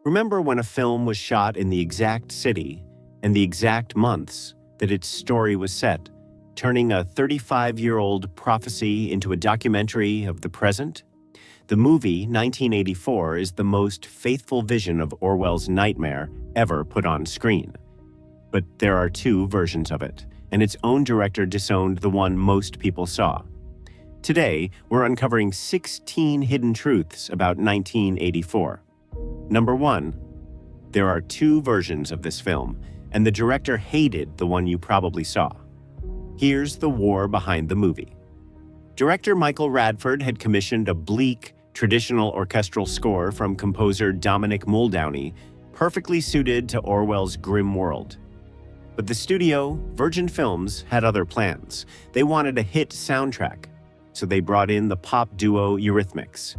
Remember when a film was shot in the exact city and the exact months that its story was set, turning a 35-year-old prophecy into a documentary of the present? The movie 1984 is the most faithful vision of Orwell's nightmare ever put on screen. But there are two versions of it, and its own director disowned the one most people saw. Today, we're uncovering 16 hidden truths about 1984. Number 1. There are two versions of this film, and the director hated the one you probably saw. Here's the war behind the movie. Director Michael Radford had commissioned a bleak, traditional orchestral score from composer Dominic Muldowney, perfectly suited to Orwell's grim world. But the studio, Virgin Films, had other plans. They wanted a hit soundtrack, so they brought in the pop duo Eurythmics.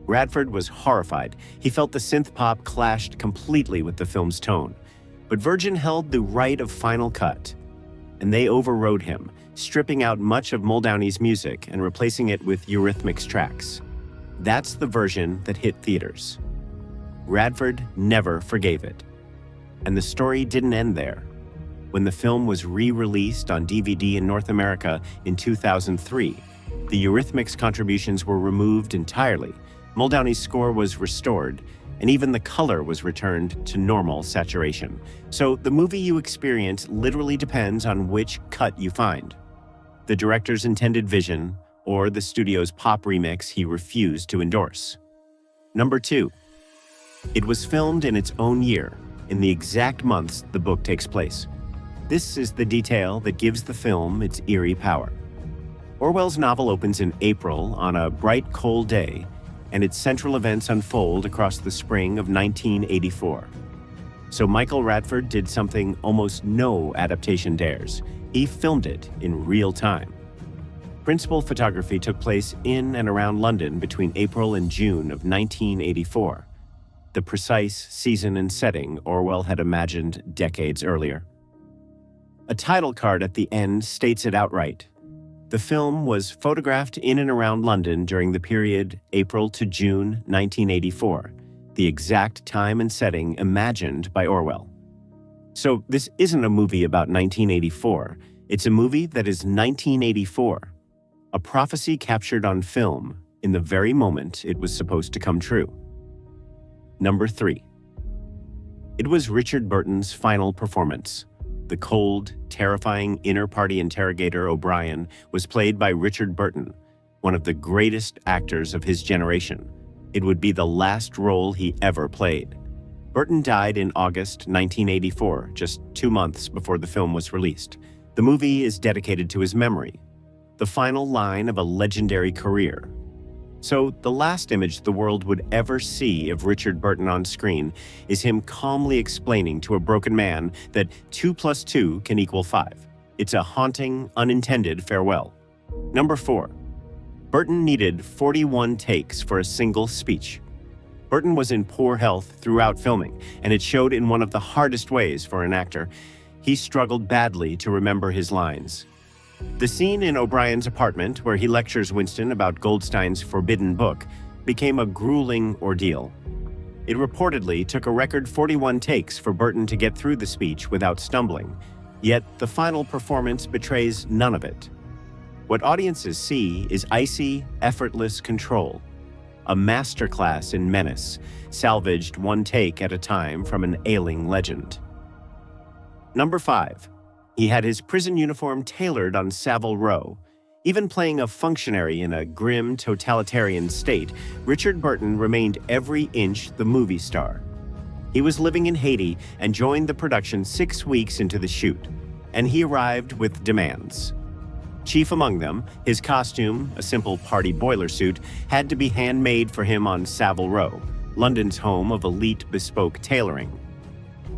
Radford was horrified. He felt the synth pop clashed completely with the film's tone. But Virgin held the right of final cut, and they overrode him, stripping out much of Muldowney's music and replacing it with Eurythmics tracks. That's the version that hit theaters. Radford never forgave it. And the story didn't end there. When the film was re-released on DVD in North America in 2003, the Eurythmics contributions were removed entirely. Muldowney's score was restored, and even the color was returned to normal saturation. So the movie you experience literally depends on which cut you find. The director's intended vision, or the studio's pop remix he refused to endorse. Number 2. It was filmed in its own year, in the exact months the book takes place. This is the detail that gives the film its eerie power. Orwell's novel opens in April on a bright, cold day, and its central events unfold across the spring of 1984. So Michael Radford did something almost no adaptation dares. He filmed it in real time. Principal photography took place in and around London between April and June of 1984, the precise season and setting Orwell had imagined decades earlier. A title card at the end states it outright. The film was photographed in and around London during the period April to June 1984, the exact time and setting imagined by Orwell. So this isn't a movie about 1984, it's a movie that is 1984, a prophecy captured on film in the very moment it was supposed to come true. Number 3. It was Richard Burton's final performance. The cold, terrifying inner-party interrogator O'Brien was played by Richard Burton, one of the greatest actors of his generation. It would be the last role he ever played. Burton died in August 1984, just 2 months before the film was released. The movie is dedicated to his memory, the final line of a legendary career. So the last image the world would ever see of Richard Burton on screen is him calmly explaining to a broken man that 2 + 2 can equal 5. It's a haunting, unintended farewell. Number 4. Burton needed 41 takes for a single speech. Burton was in poor health throughout filming, and it showed in one of the hardest ways for an actor. He struggled badly to remember his lines. The scene in O'Brien's apartment, where he lectures Winston about Goldstein's forbidden book, became a grueling ordeal. It reportedly took a record 41 takes for Burton to get through the speech without stumbling, yet the final performance betrays none of it. What audiences see is icy, effortless control, a masterclass in menace, salvaged one take at a time from an ailing legend. Number 5. He had his prison uniform tailored on Savile Row. Even playing a functionary in a grim, totalitarian state, Richard Burton remained every inch the movie star. He was living in Haiti and joined the production 6 weeks into the shoot, and he arrived with demands. Chief among them, his costume, a simple party boiler suit, had to be handmade for him on Savile Row, London's home of elite bespoke tailoring.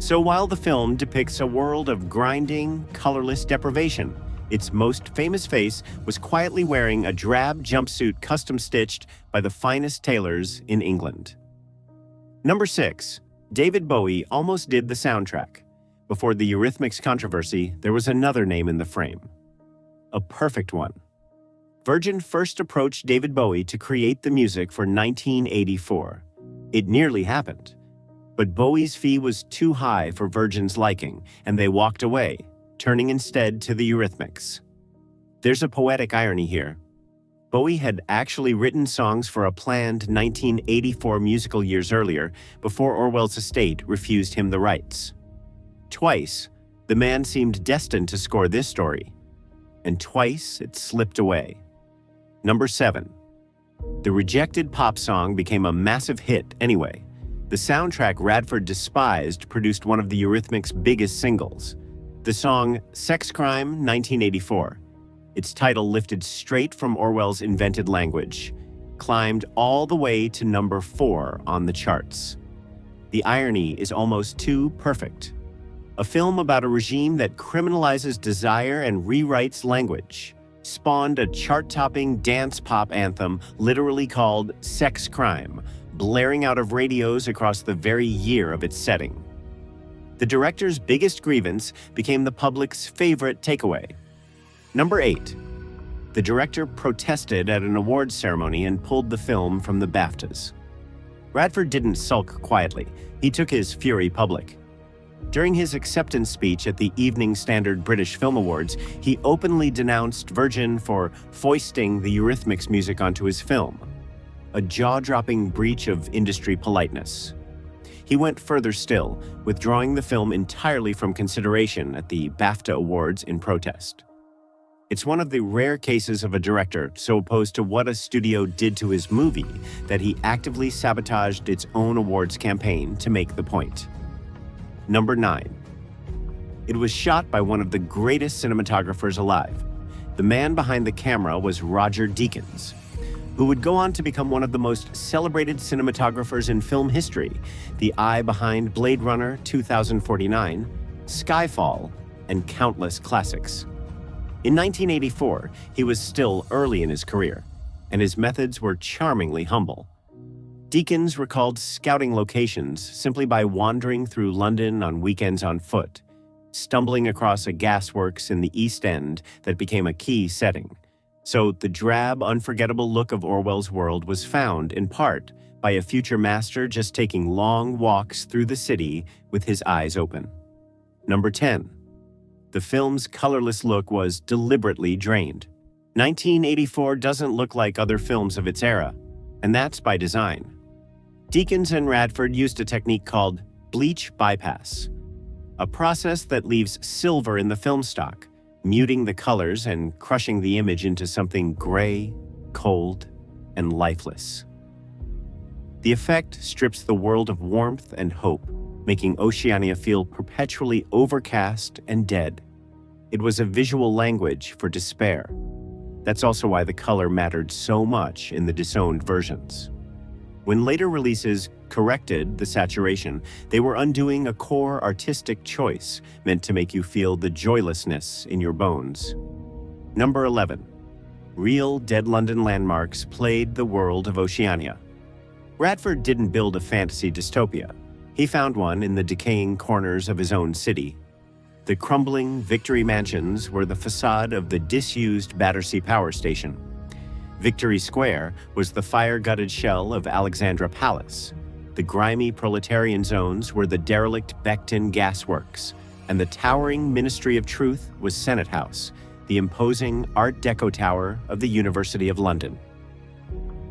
So while the film depicts a world of grinding, colorless deprivation, its most famous face was quietly wearing a drab jumpsuit custom-stitched by the finest tailors in England. Number 6. David Bowie almost did the soundtrack. Before the Eurythmics controversy, there was another name in the frame. A perfect one. Virgin first approached David Bowie to create the music for 1984. It nearly happened. But Bowie's fee was too high for Virgin's liking, and they walked away, turning instead to the Eurythmics. There's a poetic irony here. Bowie had actually written songs for a planned 1984 musical years earlier before Orwell's estate refused him the rights. Twice, the man seemed destined to score this story, and twice it slipped away. Number 7. The rejected pop song became a massive hit anyway. The soundtrack Radford despised produced one of the Eurythmics' biggest singles, the song Sex Crime 1984. Its title, lifted straight from Orwell's invented language, climbed all the way to number 4 on the charts. The irony is almost too perfect. A film about a regime that criminalizes desire and rewrites language spawned a chart-topping dance pop anthem literally called Sex Crime, blaring out of radios across the very year of its setting. The director's biggest grievance became the public's favorite takeaway. Number 8. The director protested at an awards ceremony and pulled the film from the BAFTAs. Radford didn't sulk quietly. He took his fury public. During his acceptance speech at the Evening Standard British Film Awards, he openly denounced Virgin for foisting the Eurythmics music onto his film, a jaw-dropping breach of industry politeness. He went further still, withdrawing the film entirely from consideration at the BAFTA Awards in protest. It's one of the rare cases of a director so opposed to what a studio did to his movie that he actively sabotaged its own awards campaign to make the point. Number 9. It was shot by one of the greatest cinematographers alive. The man behind the camera was Roger Deakins, who would go on to become one of the most celebrated cinematographers in film history, the eye behind Blade Runner 2049, Skyfall, and countless classics. In 1984, he was still early in his career, and his methods were charmingly humble. Deakins recalled scouting locations simply by wandering through London on weekends on foot, stumbling across a gasworks in the East End that became a key setting. So the drab, unforgettable look of Orwell's world was found, in part, by a future master just taking long walks through the city with his eyes open. Number 10. The film's colorless look was deliberately drained. 1984 doesn't look like other films of its era, and that's by design. Deakins and Radford used a technique called bleach bypass, a process that leaves silver in the film stock, muting the colors and crushing the image into something gray, cold, and lifeless. The effect strips the world of warmth and hope, making Oceania feel perpetually overcast and dead. It was a visual language for despair. That's also why the color mattered so much in the disowned versions. When later releases corrected the saturation, they were undoing a core artistic choice meant to make you feel the joylessness in your bones. Number 11. Real dead London landmarks plagued the world of Oceania. Radford didn't build a fantasy dystopia. He found one in the decaying corners of his own city. The crumbling Victory mansions were the facade of the disused Battersea Power Station. Victory Square was the fire-gutted shell of Alexandra Palace. The grimy proletarian zones were the derelict Beckton Gasworks, and the towering Ministry of Truth was Senate House, the imposing Art Deco tower of the University of London.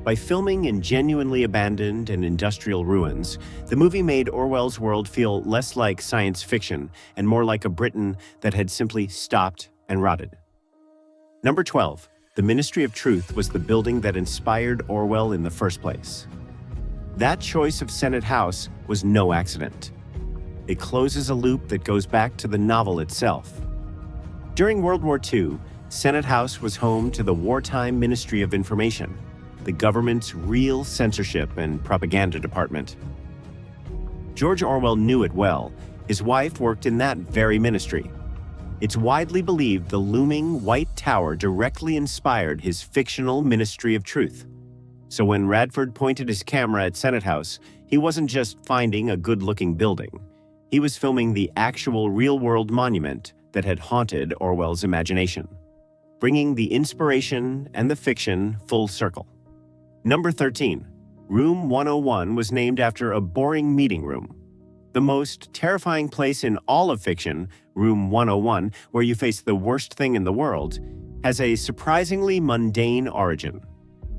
By filming in genuinely abandoned and industrial ruins, the movie made Orwell's world feel less like science fiction and more like a Britain that had simply stopped and rotted. Number 12. The Ministry of Truth was the building that inspired Orwell in the first place. That choice of Senate House was no accident. It closes a loop that goes back to the novel itself. During World War II, Senate House was home to the wartime Ministry of Information, the government's real censorship and propaganda department. George Orwell knew it well. His wife worked in that very ministry. It's widely believed the looming White Tower directly inspired his fictional Ministry of Truth. So when Radford pointed his camera at Senate House, he wasn't just finding a good-looking building. He was filming the actual real-world monument that had haunted Orwell's imagination, bringing the inspiration and the fiction full circle. Number 13. Room 101 was named after a boring meeting room. The most terrifying place in all of fiction, Room 101, where you face the worst thing in the world, has a surprisingly mundane origin.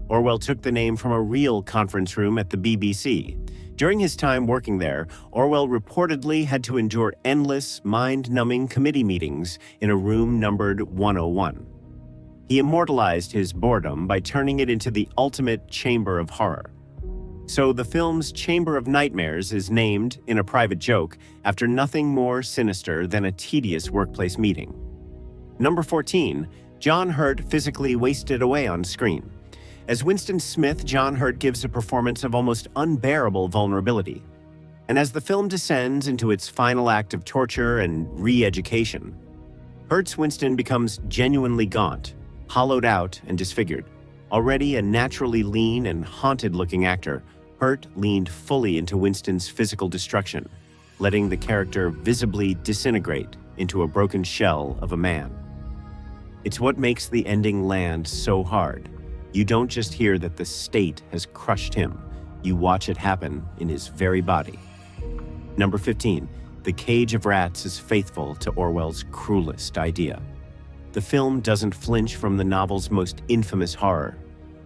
Orwell took the name from a real conference room at the BBC. During his time working there, Orwell reportedly had to endure endless, mind-numbing committee meetings in a room numbered 101. He immortalized his boredom by turning it into the ultimate chamber of horror. So the film's Chamber of Nightmares is named, in a private joke, after nothing more sinister than a tedious workplace meeting. Number 14, John Hurt physically wasted away on screen. As Winston Smith, John Hurt gives a performance of almost unbearable vulnerability. And as the film descends into its final act of torture and re-education, Hurt's Winston becomes genuinely gaunt, hollowed out and disfigured. Already a naturally lean and haunted-looking actor, Hurt leaned fully into Winston's physical destruction, letting the character visibly disintegrate into a broken shell of a man. It's what makes the ending land so hard. You don't just hear that the state has crushed him, you watch it happen in his very body. Number 15, The Cage of Rats is faithful to Orwell's cruelest idea. The film doesn't flinch from the novel's most infamous horror.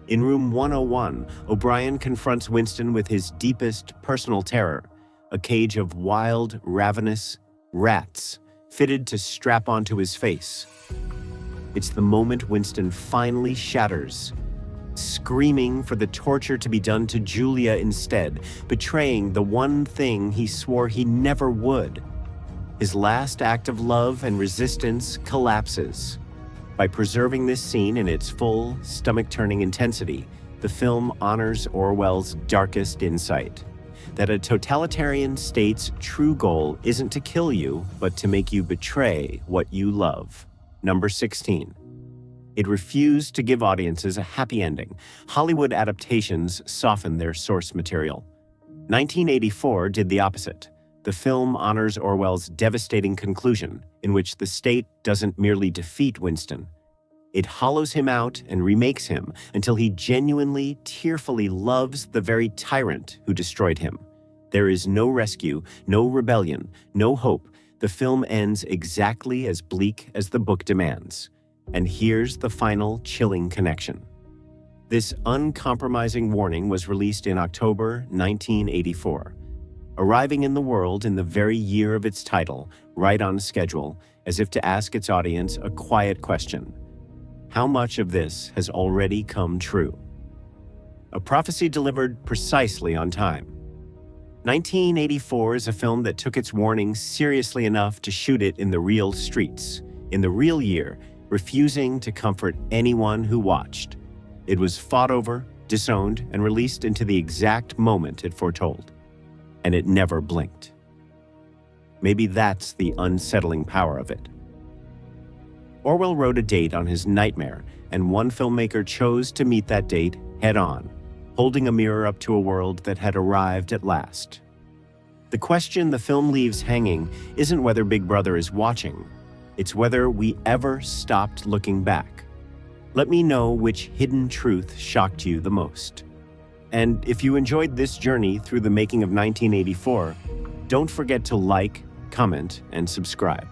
In Room 101, O'Brien confronts Winston with his deepest personal terror, a cage of wild, ravenous rats fitted to strap onto his face. It's the moment Winston finally shatters, screaming for the torture to be done to Julia instead, betraying the one thing he swore he never would. His last act of love and resistance collapses. By preserving this scene in its full, stomach-turning intensity, the film honors Orwell's darkest insight, that a totalitarian state's true goal isn't to kill you, but to make you betray what you love. Number 16. It refused to give audiences a happy ending. Hollywood adaptations soften their source material. 1984 did the opposite. The film honors Orwell's devastating conclusion, in which the state doesn't merely defeat Winston. It hollows him out and remakes him until he genuinely, tearfully loves the very tyrant who destroyed him. There is no rescue, no rebellion, no hope. The film ends exactly as bleak as the book demands. And here's the final chilling connection. This uncompromising warning was released in October 1984. Arriving in the world in the very year of its title, right on schedule, as if to ask its audience a quiet question. How much of this has already come true? A prophecy delivered precisely on time. 1984 is a film that took its warning seriously enough to shoot it in the real streets, in the real year, refusing to comfort anyone who watched. It was fought over, disowned, and released into the exact moment it foretold. And it never blinked. Maybe that's the unsettling power of it. Orwell wrote a date on his nightmare, and one filmmaker chose to meet that date head-on, holding a mirror up to a world that had arrived at last. The question the film leaves hanging isn't whether Big Brother is watching, it's whether we ever stopped looking back. Let me know which hidden truth shocked you the most. And if you enjoyed this journey through the making of 1984, don't forget to like, comment, and subscribe.